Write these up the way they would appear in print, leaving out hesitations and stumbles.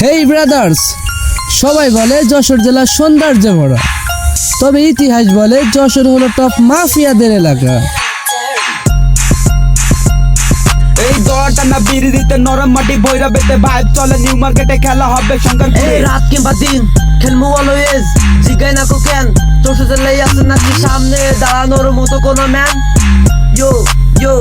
হেই brothers, সবাই বলে যশোর জেলা সৌন্দর্যে ভরা, তবে ইতিহাস বলে যশোর হলো টপ মাফিয়াদের এলাকা। এই দড়টা না বিড়ি দিতে নরম মাটি বইরা বেতে ভাইব চলে নিউ মার্কেটে খেলা হবে শঙ্করপুরে। এই রাত কিংবা দিন খেলবো অলওয়েজ, জিগাই না কো কেন তোর সাথে লেই আছে নাকি সামনে দাঁড়ানোর মতো কোনো ম্যান? ইয়ো ইয়ো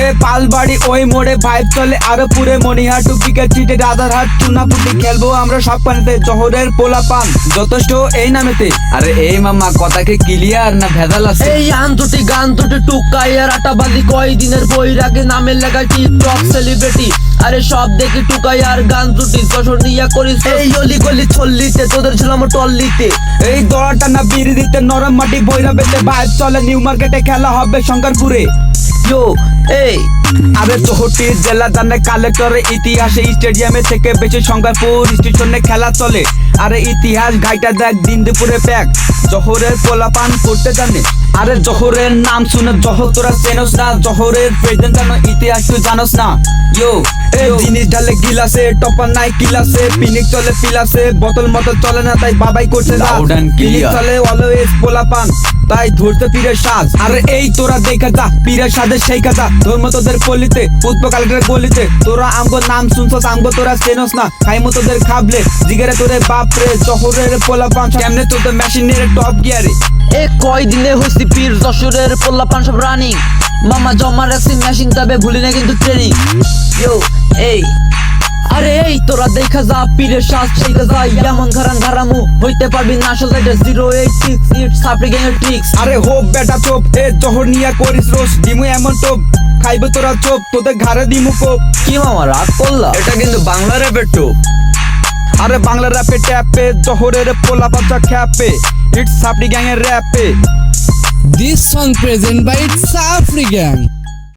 এ পালবাড়ি ওই মোড়ে ভাইব চলে আরো পুরে মনিহাট টুপিকে চিটে রাধারহাট চুনাপুটি খেলবো আমরা সব পানিতে শহরের পোলা পান যথেষ্ট এই নামেতে। আরে এই মামা কথা কি ক্লিয়ার না ভেজাল আছে? এই আন দুটি গান দুটি টুকাই আর আটাবাজি কয় দিনের বইরাগে নামের লেখা টিকটক সেলিব্রিটি। আরে সব দেখি টুকাই আর গান দুটি যশোর নিয়া করিস এই অলি গলি চল্লিতে তোদের ছিলাম টল্লিতে। এই দড়টা না বিড়ি দিতে নরম মাটি বইরা বেতে ভাইব চলে নিউ মার্কেটে খেলা হবে শঙ্করপুরে। ইয়ো এই আরে চৌহট্টির জেলা জানে কালেক্টরের ইতিহাসে স্টেডিয়ামে থেকে বেশি শঙ্করপুর স্টেশনে খেলা চলে। আরে ইতিহাস গাইটা দেখ দিন দুপুরে প্যাক জহরের পোলাপান করতে জানে। আরে জহরের নাম শুনে জহর তোরা চেনস না, জহরের প্রেজেন্ট জানো ইতিহাস তুই জানোস না। ইয়ো এই জিনিস ঢালে গিলাসে টপার নাই কিলাসে পিনিক চলে পিলাসে বোতল মতো চলে না তাই বাবাই করছে না পিনিক চলে অলওয়েজ পোলাপান তাই ধরতে পীরের সাজ। আরে এই তোরা দেখা যা পীরের সাজে সেই কাজা ধর্ম তোদের কলিতে পুষ্প কালেক্টরের গলিতে তোরা আমগো নাম শুনছস আমগো তোরা চেনস না খাইমো তোদের খাবলে জিগারে তোরে বাপরে শহরের পোলাপান কেমনে তোদের মেশিনের টপ গিয়ারে। এ কয় দিনে হইছি পীর যশোরের পোলাপান সব রানিং মামা জমা রাখছি মেশিন তবে ভুলি না কিন্তু ট্রেনিং। ইয়ো এই আরে এই তোরা দেখা যা পীরের শ্বাস সেই যায় এমন ঘরান ঘারামু হইতে পারবি না সোসাইটি 086 ইট সাপড়ি গ্যাংয়ের ট্রিক্স। আরে হোপ বেটা চোপ এ জহর নিয়া করিস রোজ দিমু এমন টোপ খাইবে তোরা চোপ তোদের ঘাড়ে দিমু কোপ। কি মামা রাগ করলা? এটা কিন্তু বাংলা র্যাপের টোপ। আরে বাংলা র্যাপে ট্যাপে জহরের পোলা পাচা খ্যাপে ইটস সাপড়ি গ্যাংয়ের র্যাপে। This song present by It's Afri Gang.